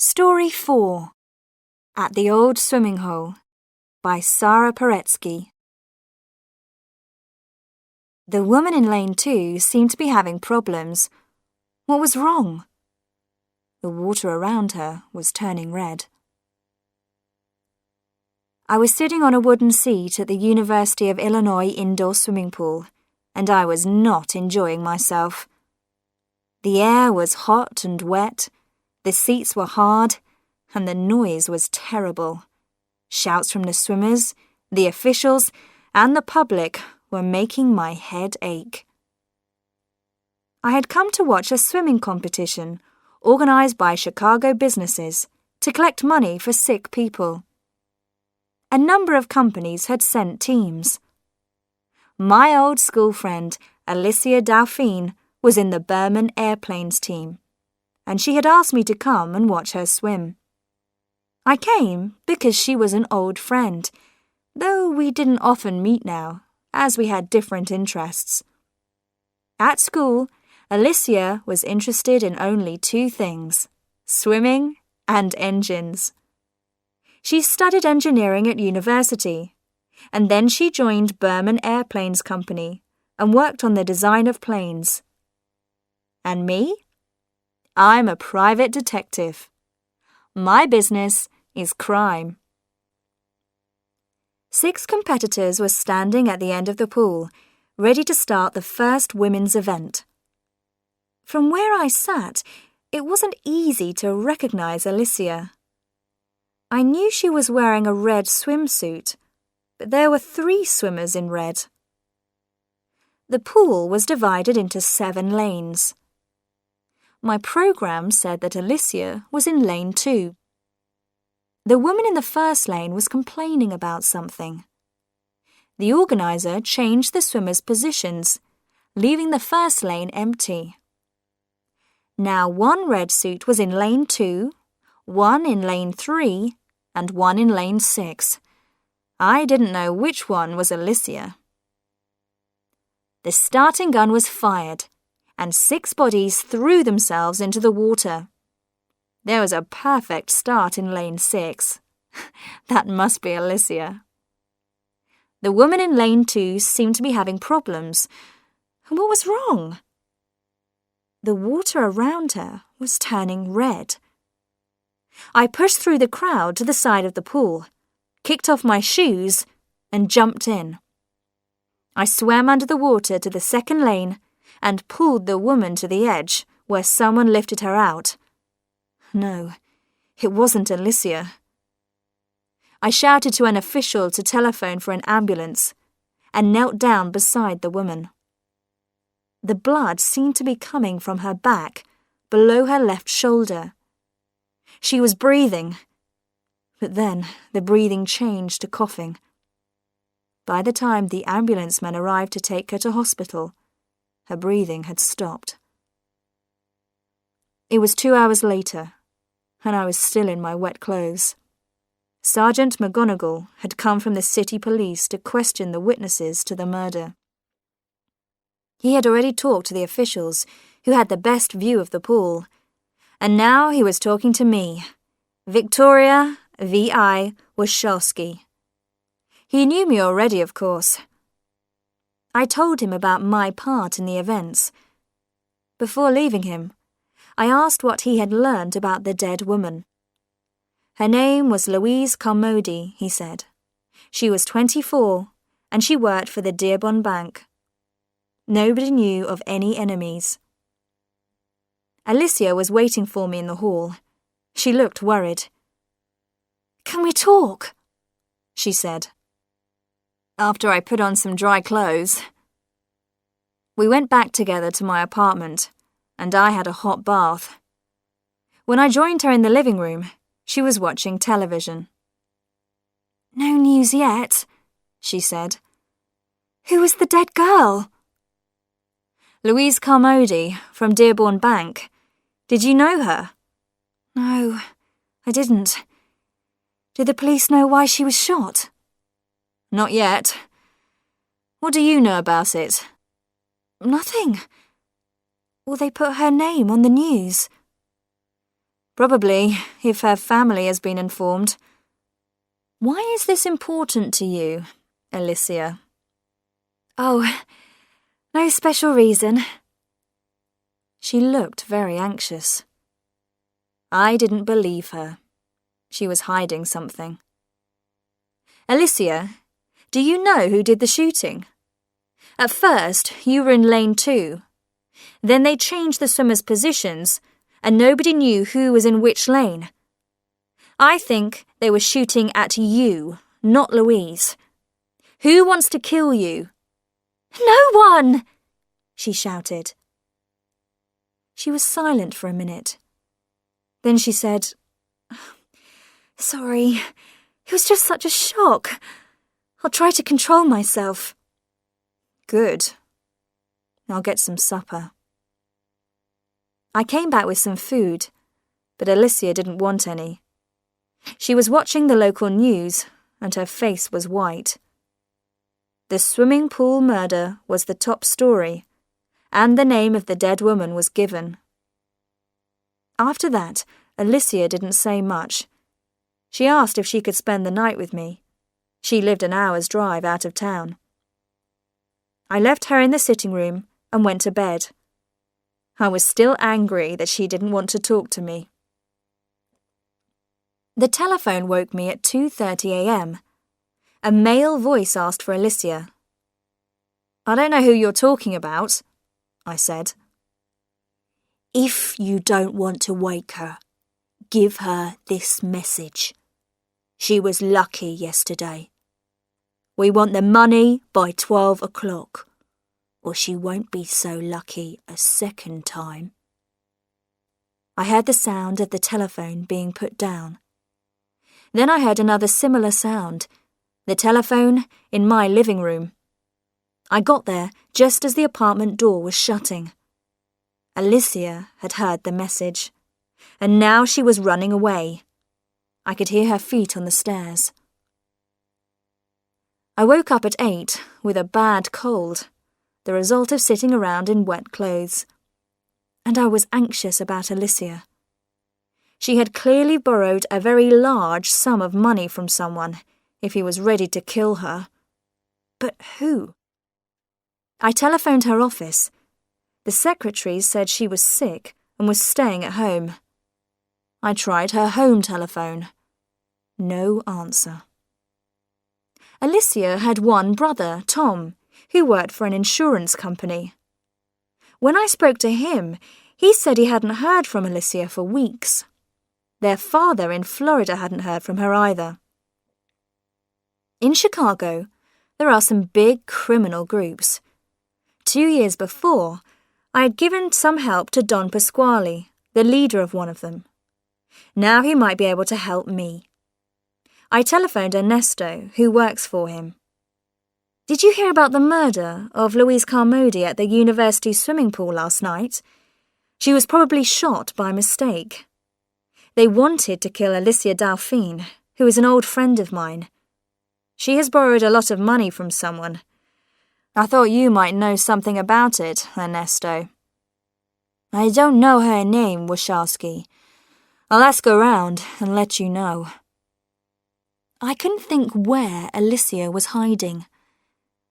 Story 4 At the Old Swimming Hole by Sarah Paretsky. The woman in lane 2 seemed to be having problems. What was wrong? The water around her was turning red. I was sitting on a wooden seat at the University of Illinois indoor swimming pool, and I was not enjoying myself. The air was hot and wet, the seats were hard, and the noise was terrible. Shouts from the swimmers, the officials, and the public were making my head ache. I had come to watch a swimming competition organized by Chicago businesses to collect money for sick people. A number of companies had sent teams. My old school friend, Alicia Dauphine, was in the Berman Airplanes team, and she had asked me to come and watch her swim. I came because she was an old friend, though we didn't often meet now, as we had different interests. At school, Alicia was interested in only 2 things: swimming and engines. She studied engineering at university, and then she joined Berman Airplanes Company and worked on the design of planes. And me? I'm a private detective. My business is crime. 6 competitors were standing at the end of the pool, ready to start the first women's event. From where I sat, it wasn't easy to recognize Alicia. I knew she was wearing a red swimsuit, but there were 3 swimmers in red. The pool was divided into 7 lanes. My program said that Alicia was in lane 2. The woman in the first lane was complaining about something. The organizer changed the swimmers' positions, leaving the first lane empty. Now 1 red suit was in lane 2, 1 in lane 3, and 1 in lane 6. I didn't know which one was Alicia. The starting gun was fired, and 6 bodies threw themselves into the water. There was a perfect start in lane 6. That must be Alicia. The woman in lane 2 seemed to be having problems. What was wrong? The water around her was turning red. I pushed through the crowd to the side of the pool, kicked off my shoes, and jumped in. I swam under the water to the second lane and pulled the woman to the edge, where someone lifted her out. No, it wasn't Alicia. I shouted to an official to telephone for an ambulance and knelt down beside the woman. The blood seemed to be coming from her back, below her left shoulder. She was breathing, but then the breathing changed to coughing. By the time the ambulance men arrived to take her to hospital, her breathing had stopped. It was 2 hours later, and I was still in my wet clothes. Sergeant McGonagall had come from the city police to question the witnesses to the murder. He had already talked to the officials, who had the best view of the pool, and now he was talking to me, Victoria V.I. Wachowski. He knew me already, of course. I told him about my part in the events. Before leaving him, I asked what he had learned about the dead woman. Her name was Louise Carmody, he said. She was 24, and she worked for the Dearborn Bank. Nobody knew of any enemies. Alicia was waiting for me in the hall. She looked worried. "Can we talk?" she said. After I put on some dry clothes. We went back together to my apartment, and I had a hot bath. When I joined her in the living room, she was watching television. "No news yet," she said. "Who was the dead girl?" "Louise Carmody, from Dearborn Bank. Did you know her?" "No, I didn't. Did the police know why she was shot?" "Not yet. What do you know about it?" "Nothing. Will they put her name on the news?" Probably, if her family has been informed. Why is this important to you, Alicia? Oh, no special reason. She looked very anxious. I didn't believe her. She was hiding something. Alicia, do you know who did the shooting? At first, you were in lane 2. Then they changed the swimmers' positions, and nobody knew who was in which lane. I think they were shooting at you, not Louise. Who wants to kill you? No one! She shouted. She was silent for a minute. Then she said, Sorry, it was just such a shock. I'll try to control myself. Good. I'll get some supper. I came back with some food, but Alicia didn't want any. She was watching the local news, and her face was white. The swimming pool murder was the top story, and the name of the dead woman was given. After that, Alicia didn't say much. She asked if she could spend the night with me. She lived an hour's drive out of town. I left her in the sitting room and went to bed. I was still angry that she didn't want to talk to me. The telephone woke me at 2:30 a.m. A male voice asked for Alicia. I don't know who you're talking about, I said. If you don't want to wake her, give her this message. She was lucky yesterday. We want the money by 12 o'clock, or she won't be so lucky a second time. I heard the sound of the telephone being put down. Then I heard another similar sound, the telephone in my living room. I got there just as the apartment door was shutting. Alicia had heard the message, and now she was running away. I could hear her feet on the stairs. I woke up at 8 with a bad cold, the result of sitting around in wet clothes. And I was anxious about Alicia. She had clearly borrowed a very large sum of money from someone if he was ready to kill her. But who? I telephoned her office. The secretary said she was sick and was staying at home. I tried her home telephone. No answer. Alicia had one brother, Tom, who worked for an insurance company. When I spoke to him, he said he hadn't heard from Alicia for weeks. Their father in Florida hadn't heard from her either. In Chicago, there are some big criminal groups. 2 years before, I had given some help to Don Pasquale, the leader of one of them. Now he might be able to help me. I telephoned Ernesto, who works for him. Did you hear about the murder of Louise Carmody at the university swimming pool last night? She was probably shot by mistake. They wanted to kill Alicia Delphine, who is an old friend of mine. She has borrowed a lot of money from someone. I thought you might know something about it, Ernesto. I don't know her name, Wachowski. I'll ask around and let you know. I couldn't think where Alicia was hiding.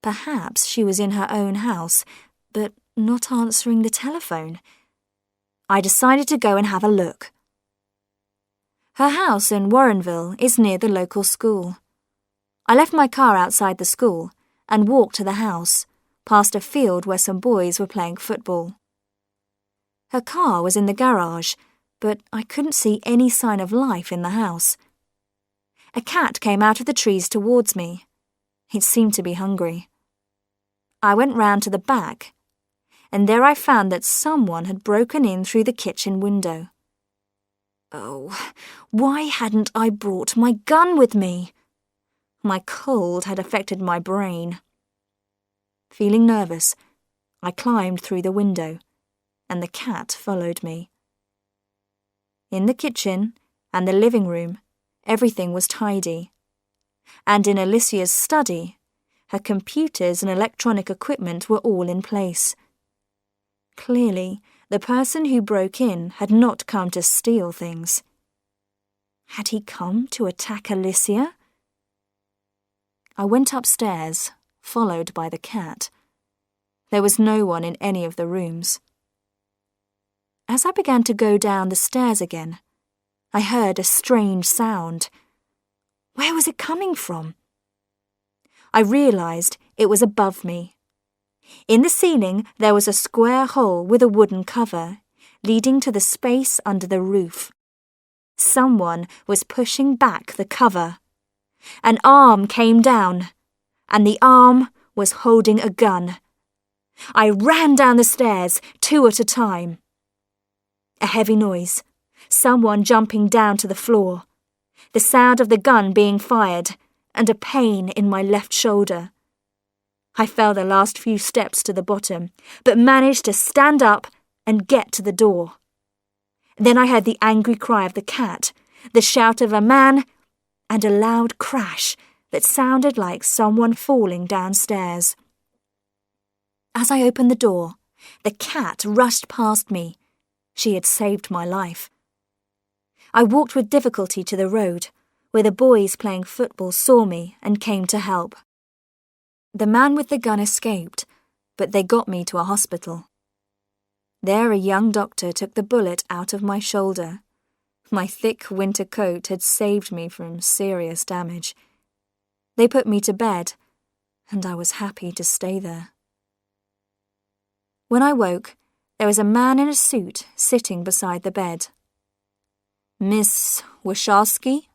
Perhaps she was in her own house, but not answering the telephone. I decided to go and have a look. Her house in Warrenville is near the local school. I left my car outside the school and walked to the house, past a field where some boys were playing football. Her car was in the garage, but I couldn't see any sign of life in the house. A cat came out of the trees towards me. It seemed to be hungry. I went round to the back, and there I found that someone had broken in through the kitchen window. Oh, why hadn't I brought my gun with me? My cold had affected my brain. Feeling nervous, I climbed through the window, and the cat followed me. In the kitchen and the living room, everything was tidy. And in Alicia's study, her computers and electronic equipment were all in place. Clearly, the person who broke in had not come to steal things. Had he come to attack Alicia? I went upstairs, followed by the cat. There was no one in any of the rooms. As I began to go down the stairs again, I heard a strange sound. Where was it coming from? I realized it was above me. In the ceiling, there was a square hole with a wooden cover, leading to the space under the roof. Someone was pushing back the cover. An arm came down, and the arm was holding a gun. I ran down the stairs, 2 at a time. A heavy noise, someone jumping down to the floor, the sound of the gun being fired, and a pain in my left shoulder. I fell the last few steps to the bottom, but managed to stand up and get to the door. Then I heard the angry cry of the cat, the shout of a man, and a loud crash that sounded like someone falling downstairs. As I opened the door, the cat rushed past me. She had saved my life. I walked with difficulty to the road, where the boys playing football saw me and came to help. The man with the gun escaped, but they got me to a hospital. There a young doctor took the bullet out of my shoulder. My thick winter coat had saved me from serious damage. They put me to bed, and I was happy to stay there. When I woke, there was a man in a suit sitting beside the bed. "Miss Wachowski?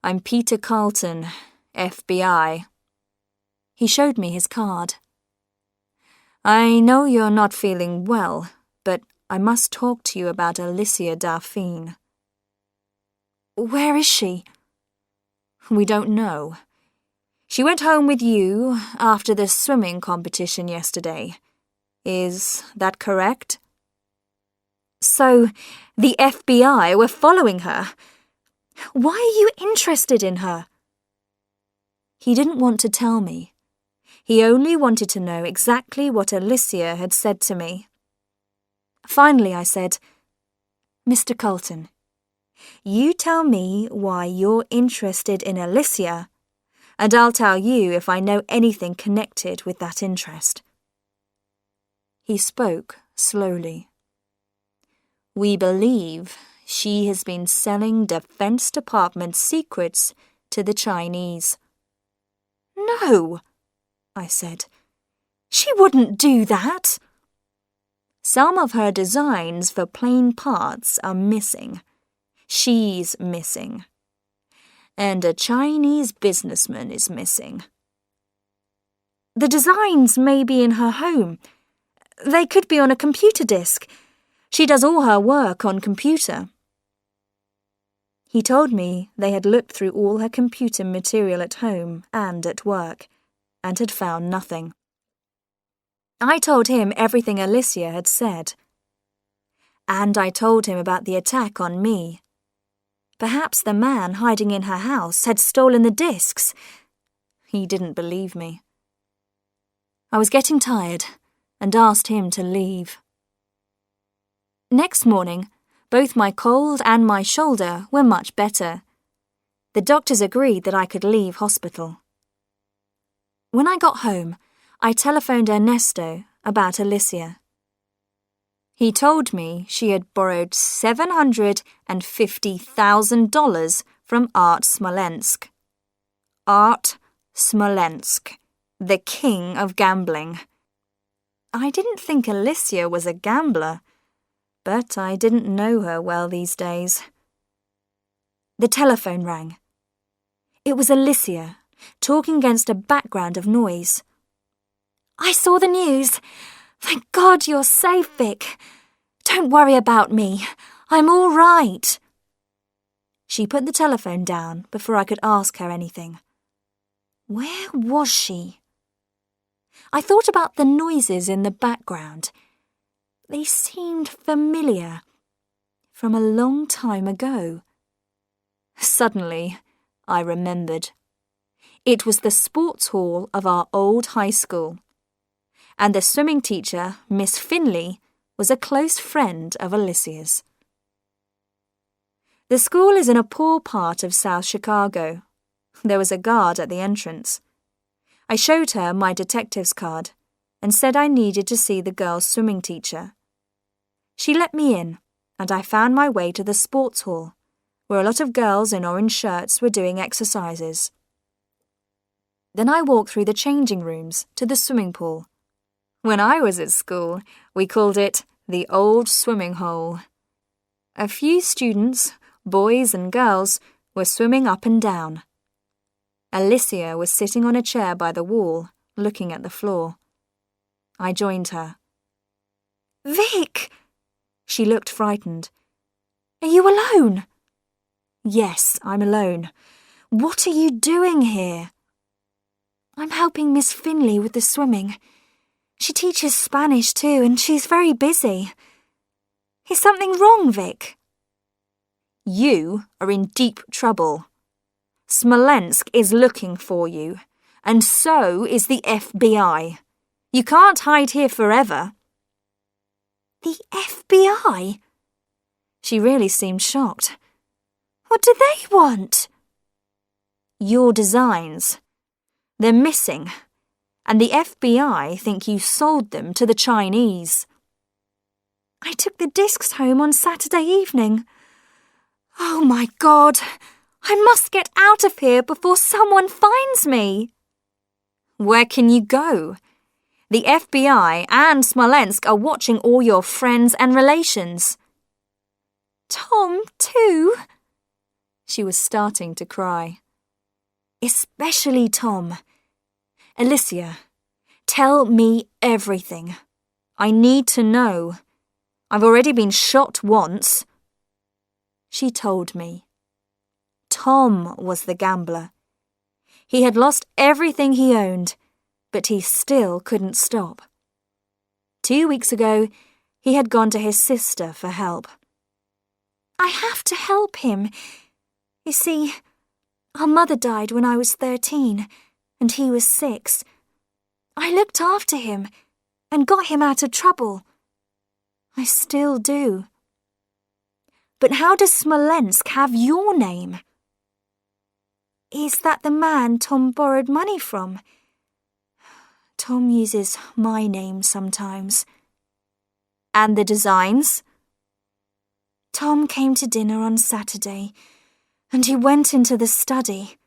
I'm Peter Carlton, FBI." He showed me his card. "I know you're not feeling well, but I must talk to you about Alicia Dauphine." "Where is she?" "We don't know. She went home with you after the swimming competition yesterday. Is that correct?" "So, the FBI were following her? Why are you interested in her?" He didn't want to tell me. He only wanted to know exactly what Alicia had said to me. Finally, I said, "Mr. Carlton, you tell me why you're interested in Alicia, and I'll tell you if I know anything connected with that interest." He spoke slowly. "We believe she has been selling Defense Department secrets to the Chinese." "No," I said. "She wouldn't do that." "Some of her designs for plane parts are missing. She's missing. And a Chinese businessman is missing." "The designs may be in her home. They could be on a computer disk. She does all her work on computer." He told me they had looked through all her computer material at home and at work, and had found nothing. I told him everything Alicia had said. And I told him about the attack on me. Perhaps the man hiding in her house had stolen the discs. He didn't believe me. I was getting tired and asked him to leave. Next morning, both my cold and my shoulder were much better. The doctors agreed that I could leave hospital. When I got home, I telephoned Ernesto about Alicia. He told me she had borrowed $750,000 from Art Smolensk. Art Smolensk, the king of gambling. I didn't think Alicia was a gambler, but I didn't know her well these days. The telephone rang. It was Alicia, talking against a background of noise. "I saw the news. Thank God you're safe, Vic. Don't worry about me. I'm all right." She put the telephone down before I could ask her anything. Where was she? I thought about the noises in the background. They seemed familiar, from a long time ago. Suddenly, I remembered. It was the sports hall of our old high school, and the swimming teacher, Miss Finley, was a close friend of Alicia's. The school is in a poor part of South Chicago. There was a guard at the entrance. I showed her my detective's card and said I needed to see the girls' swimming teacher. She let me in, and I found my way to the sports hall, where a lot of girls in orange shirts were doing exercises. Then I walked through the changing rooms to the swimming pool. When I was at school, we called it the old swimming hole. A few students, boys and girls, were swimming up and down. Alicia was sitting on a chair by the wall, looking at the floor. I joined her. "Vic!" She looked frightened. "Are you alone?" "Yes, I'm alone. What are you doing here?" "I'm helping Miss Finley with the swimming. She teaches Spanish too, and she's very busy. Is something wrong, Vic?" "You are in deep trouble. Smolensk is looking for you, and so is the FBI. You can't hide here forever." "The FBI?" She really seemed shocked. "What do they want?" "Your designs. They're missing, and the FBI think you sold them to the Chinese." "I took the discs home on Saturday evening. Oh my God, I must get out of here before someone finds me." "Where can you go? The FBI and Smolensk are watching all your friends and relations." "Tom, too." She was starting to cry. "Especially Tom. Alicia, tell me everything. I need to know. I've already been shot once." She told me. Tom was the gambler. He had lost everything he owned, but he still couldn't stop. 2 weeks ago, he had gone to his sister for help. "I have to help him. You see, our mother died when I was 13, and he was 6. I looked after him and got him out of trouble. I still do." "But how does Smolensk have your name?" "Is that the man Tom borrowed money from? Tom uses my name sometimes." "And the designs?" "Tom came to dinner on Saturday, and he went into the study.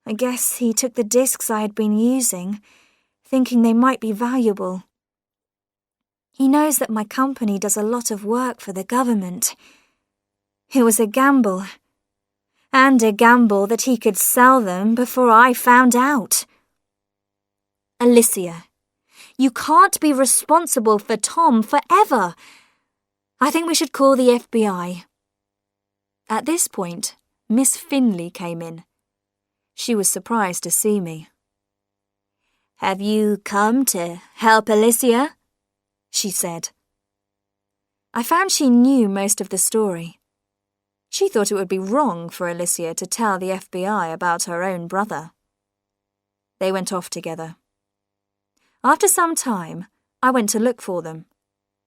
I guess he took the discs I had been using, thinking they might be valuable. He knows that my company does a lot of work for the government. It was a gamble, and a gamble that he could sell them before I found out." "Alicia, you can't be responsible for Tom forever. I think we should call the FBI." At this point, Miss Finley came in. She was surprised to see me. "Have you come to help Alicia?" she said. I found she knew most of the story. She thought it would be wrong for Alicia to tell the FBI about her own brother. They went off together. After some time, I went to look for them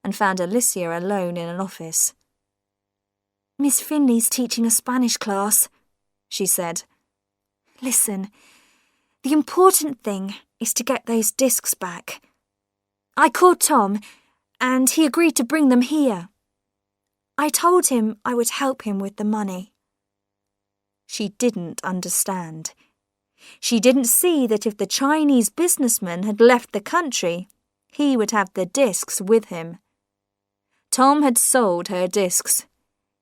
and found Alicia alone in an office. "Miss Finley's teaching a Spanish class," she said. "Listen, the important thing is to get those discs back. I called Tom, and he agreed to bring them here. I told him I would help him with the money." She didn't understand. She didn't see that if the Chinese businessman had left the country, he would have the discs with him. Tom had sold her discs.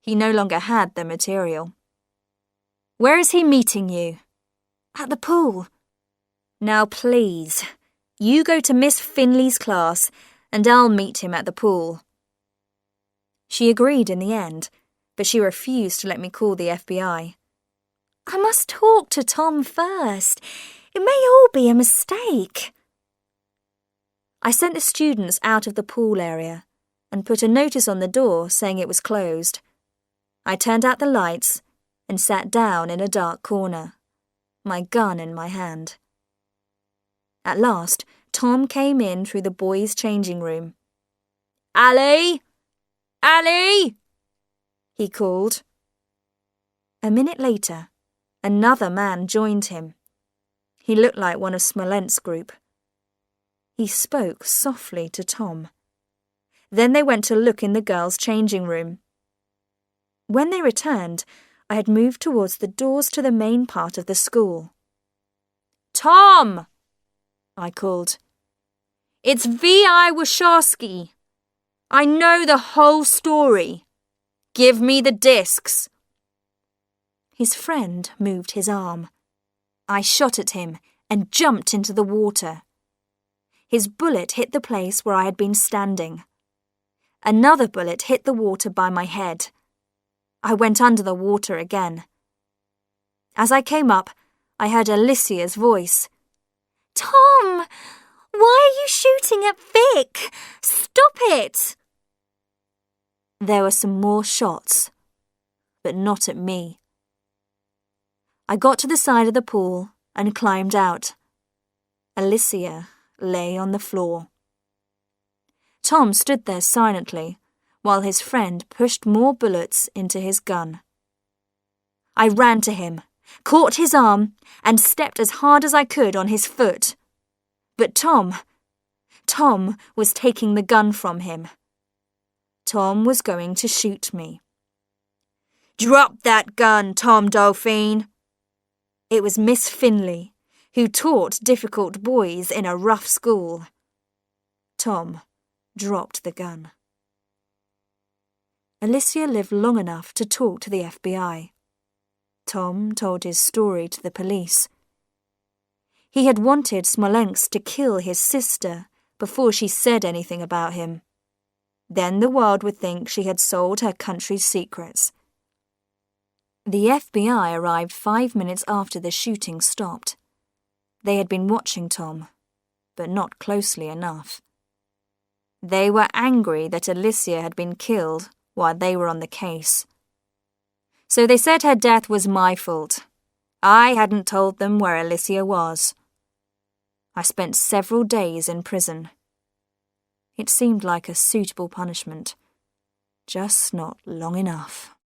He no longer had the material. "Where is he meeting you?" "At the pool." "Now please, you go to Miss Finley's class, and I'll meet him at the pool." She agreed in the end, but she refused to let me call the FBI. "I must talk to Tom first. It may all be a mistake." I sent the students out of the pool area and put a notice on the door saying it was closed. I turned out the lights and sat down in a dark corner, my gun in my hand. At last, Tom came in through the boys' changing room. "Ali! Ali!" he called. A minute later, another man joined him. He looked like one of Smolensk's group. He spoke softly to Tom. Then they went to look in the girls' changing room. When they returned, I had moved towards the doors to the main part of the school. "Tom!" I called. "It's V.I. Warshawski. I know the whole story. Give me the discs." His friend moved his arm. I shot at him and jumped into the water. His bullet hit the place where I had been standing. Another bullet hit the water by my head. I went under the water again. As I came up, I heard Alicia's voice. "Tom, why are you shooting at Vic? Stop it!" There were some more shots, but not at me. I got to the side of the pool and climbed out. Alicia lay on the floor. Tom stood there silently, while his friend pushed more bullets into his gun. I ran to him, caught his arm, and stepped as hard as I could on his foot. But Tom was taking the gun from him. Tom was going to shoot me. "Drop that gun, Tom Dauphine!" It was Miss Finley, who taught difficult boys in a rough school. Tom dropped the gun. Alicia lived long enough to talk to the FBI. Tom told his story to the police. He had wanted Smolensk to kill his sister before she said anything about him. Then the world would think she had sold her country's secrets. The FBI arrived 5 minutes after the shooting stopped. They had been watching Tom, but not closely enough. They were angry that Alicia had been killed while they were on the case. So they said her death was my fault. I hadn't told them where Alicia was. I spent several days in prison. It seemed like a suitable punishment, just not long enough.